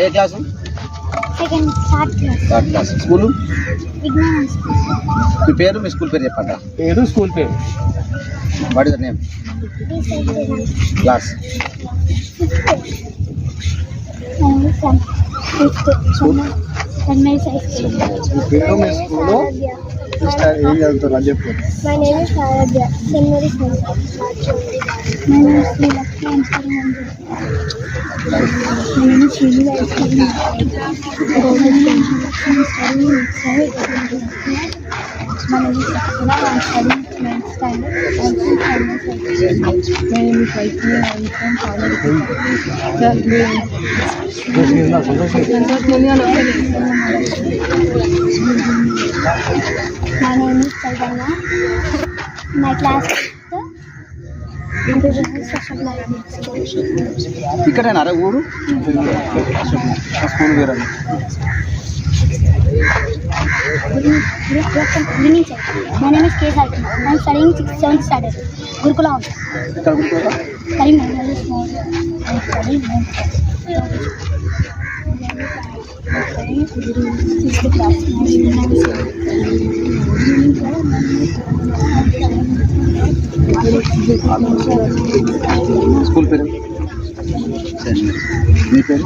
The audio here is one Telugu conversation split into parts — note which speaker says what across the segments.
Speaker 1: ఏ క్లాసు? Third class. స్కూలు? మీ పేరు, మీ స్కూల్ పేరు చెప్పండి.
Speaker 2: పేరు, స్కూల్ పేరు.
Speaker 1: What is the name? Class?
Speaker 2: పేరు, మీ స్కూలు, ఏం చదువుతారు అని చెప్పు.
Speaker 3: My name is Aradhya. St. Mary's High School. My name is Sri Lakshmi. I'm studying under. My name is Srini. I'm studying My name is Sakina. I'm studying 9th standard. I'm from China. My name is Vaishnavi. I'm from China. My name is Chaitanya. My class is
Speaker 1: ఇక్కడేనా ఊరు? స్కూల్ పేరు?
Speaker 3: My name is K. Saitama. I'm studying 6th, 7th standard. Gurukula. Karimnagar is small. I'm studying 6th class.
Speaker 1: School పేరు? మీ పేరు?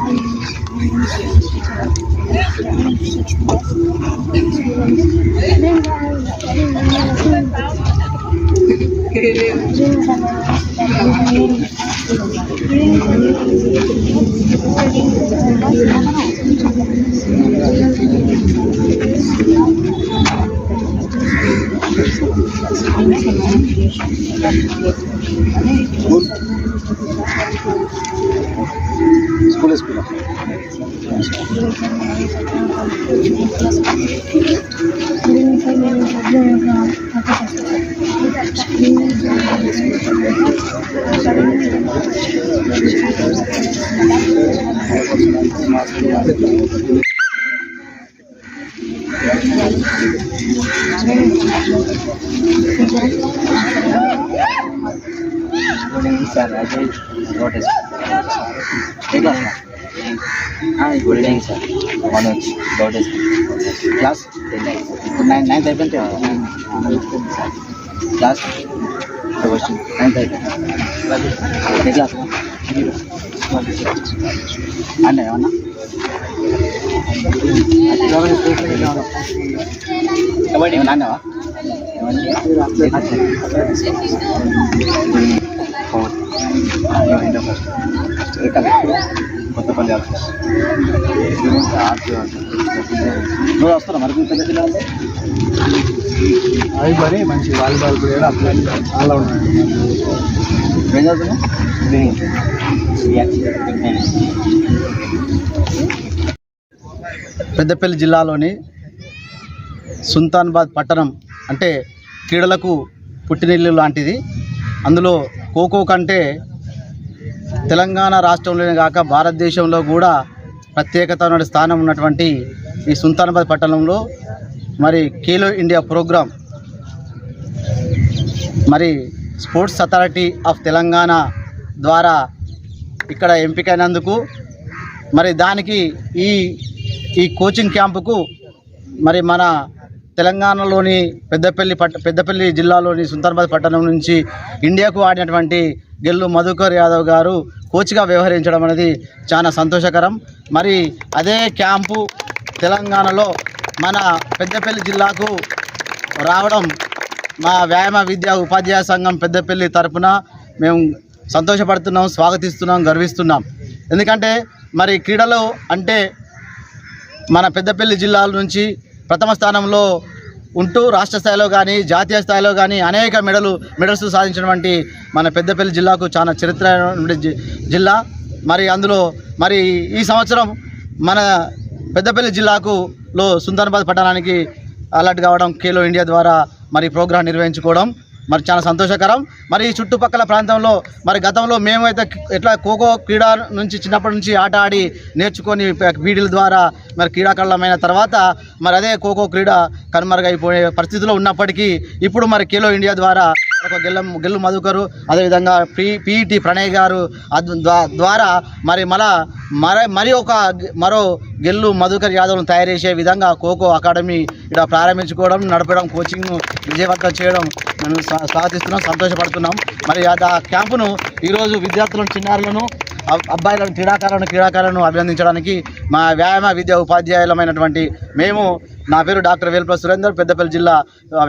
Speaker 1: స్కూల్ స్కూల్
Speaker 4: సార్ అజయ్ రోటెస్ గుడ్ ఈవినింగ్ సార్. మనోజ్ రోటెస్
Speaker 1: క్లాస్? 9th అయిపోయింది. క్లాస్? 9th అయిపోయింది. ఏ క్లాస్ అంటే ఏమన్నా కబడ్డీ ఏమన్నా అన్నావా? కొత్తపల్లి ఆఫీస్ నువ్వు వస్తారా మరి? పెద్ద పిల్లలు
Speaker 2: అవి మరి మంచి వాలీబాల్ ప్లేయర్ అట్లా అలా ఉన్నాయి.
Speaker 1: ఏం చదువుతున్నా? పెద్దపల్లి జిల్లాలోని సుల్తానాబాద్ పట్టణం అంటే క్రీడలకు పుట్టినిల్లు లాంటిది. అందులో ఖోఖో కంటే తెలంగాణ రాష్ట్రంలోనే కాక భారతదేశంలో కూడా ప్రత్యేకత స్థానం ఉన్నటువంటి ఈ సుల్తానాబాద్ పట్టణంలో మరి ఖేలో ఇండియా ప్రోగ్రాం మరి స్పోర్ట్స్ అథారిటీ ఆఫ్ తెలంగాణ ద్వారా ఇక్కడ ఎంపికైనందుకు మరి దానికి ఈ కోచింగ్ క్యాంపుకు మరి మన తెలంగాణలోని పెద్దపల్లి జిల్లాలోని సుల్తానాబాద్ పట్టణం నుంచి ఇండియాకు ఆడినటువంటి గెల్లు మధుకర్ యాదవ్ గారు కోచ్గా వ్యవహరించడం అనేది చాలా సంతోషకరం. మరి అదే క్యాంపు తెలంగాణలో మన పెద్దపల్లి జిల్లాకు రావడం మా వ్యాయామ విద్యా ఉపాధ్యాయ సంఘం పెద్దపల్లి తరపున మేము సంతోషపడుతున్నాం, స్వాగతిస్తున్నాం, గర్విస్తున్నాం. ఎందుకంటే మరి క్రీడలు అంటే మన పెద్దపల్లి జిల్లాల నుంచి ప్రథమ స్థానంలో ఉంటూ రాష్ట్ర స్థాయిలో కానీ జాతీయ స్థాయిలో కానీ అనేక మెడల్స్ సాధించినటువంటి మన పెద్దపల్లి జిల్లాకు చాలా చరిత్ర జిల్లా. మరి అందులో మరి ఈ సంవత్సరం మన పెద్దపల్లి జిల్లాలో సుల్తానాబాద్ పట్టణానికి అలర్ట్ కావడం, ఖేలో ఇండియా ద్వారా మరి ప్రోగ్రాం నిర్వహించుకోవడం మరి చాలా సంతోషకరం. మరి ఈ చుట్టుపక్కల ప్రాంతంలో మరి గతంలో మేమైతే ఎట్లా ఖోఖో క్రీడా నుంచి చిన్నప్పటి నుంచి ఆట ఆడి నేర్చుకొని పీడీల ద్వారా మరి క్రీడాకారులమైన తర్వాత మరి అదే ఖోఖో క్రీడ కనుమరుగైపోయే పరిస్థితిలో ఉన్నప్పటికీ ఇప్పుడు మరి ఖేలో ఇండియా ద్వారా ఒక గెల్లు మధుకరు, అదేవిధంగా పీఈటీ ప్రణయ్ గారు ద్వారా మరో గెల్లు మధుకర్ యాదవ్ను తయారు చేసే విధంగా ఖోఖో అకాడమీ ఇక్కడ ప్రారంభించుకోవడం, నడపడం, కోచింగ్ విజయవంతం చేయడం మేము స్వాగతిస్తున్నాం, సంతోషపడుతున్నాం. మరి ఆ క్యాంపును ఈరోజు విద్యార్థులను, చిన్నారులను, అబ్బాయిలను, క్రీడాకారులను అభినందించడానికి మా వ్యాయామ విద్యా ఉపాధ్యాయులమైనటువంటి మేము, నా పేరు డాక్టర్ వేల్పల్లి సురేందర్, పెద్దపల్లి జిల్లా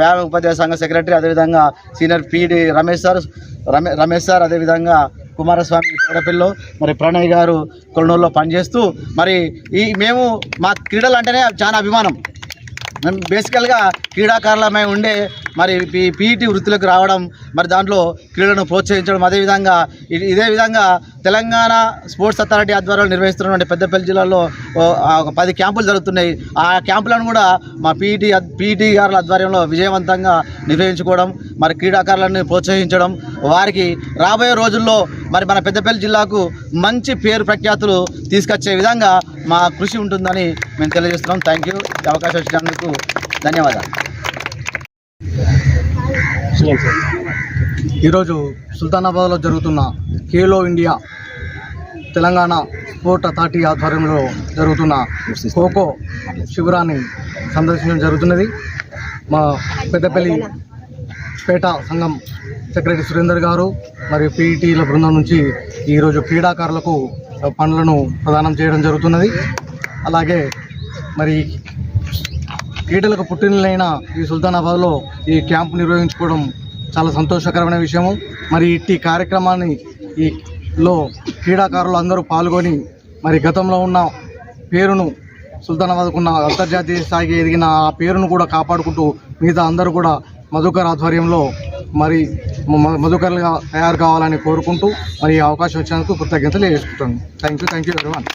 Speaker 1: వ్యాయామ ఉపాధ్యాయ సంఘ సెక్రటరీ, అదేవిధంగా సీనియర్ పీడి రమేష్ సార్, అదేవిధంగా కుమారస్వామి పెద్దపల్లిలో, మరి ప్రణయ్ గారు కొలనూరులో పనిచేస్తూ, మరి మేము మా క్రీడలు అంటేనే చాలా అభిమానం. మేము బేసికల్గా క్రీడాకారులమై ఉండే మరి పీఈటీ వృత్తిలోకి రావడం, మరి దాంట్లో క్రీడలను ప్రోత్సహించడం, అదేవిధంగా ఇదే విధంగా తెలంగాణ స్పోర్ట్స్ అథారిటీ ఆధ్వర్యంలో నిర్వహిస్తున్నటువంటి పెద్దపల్లి జిల్లాలో 10 క్యాంపులు జరుగుతున్నాయి. ఆ క్యాంపులను కూడా మా పీఈటీ గారుల ఆధ్వర్యంలో విజయవంతంగా నిర్వహించుకోవడం, మరి క్రీడాకారులను ప్రోత్సహించడం, వారికి రాబోయే రోజుల్లో మరి మన పెద్దపల్లి జిల్లాకు మంచి పేరు ప్రఖ్యాతులు తీసుకొచ్చే విధంగా మా కృషి ఉంటుందని మేము తెలియజేస్తున్నాం. Thank you. అవకాశం వచ్చినందుకు ధన్యవాదాలు.
Speaker 2: ఈరోజు సుల్తానాబాద్లో జరుగుతున్న Khelo India Telangana sport authority ఆధ్వర్యంలో జరుగుతున్న ఖోఖో శిబిరాన్ని సందర్శించడం జరుగుతున్నది. మా పెద్దపల్లి పేట సంఘం సెక్రటరీ సురేందర్ గారు మరియు పీఈటీల బృందం నుంచి ఈరోజు క్రీడాకారులకు పనులను ప్రదానం చేయడం జరుగుతున్నది. అలాగే మరి క్రీడలకు పుట్టినలైన ఈ సుల్తానాబాద్లో ఈ క్యాంపు నిర్వహించుకోవడం చాలా సంతోషకరమైన విషయము. మరి ఇట్టి కార్యక్రమాన్ని ఈలో క్రీడాకారులు అందరూ పాల్గొని మరి గతంలో ఉన్న పేరును, సుల్తానాబాద్కున్న అంతర్జాతీయ స్థాయికి ఎదిగిన ఆ పేరును కూడా కాపాడుకుంటూ మిగతా అందరూ కూడా మధుకర్ ఆధ్వర్యంలో మరి మధుకర్లుగా తయారు కావాలని కోరుకుంటూ మరి అవకాశం వచ్చినందుకు కృతజ్ఞతలు చేసుకుంటాను. Thank you everyone.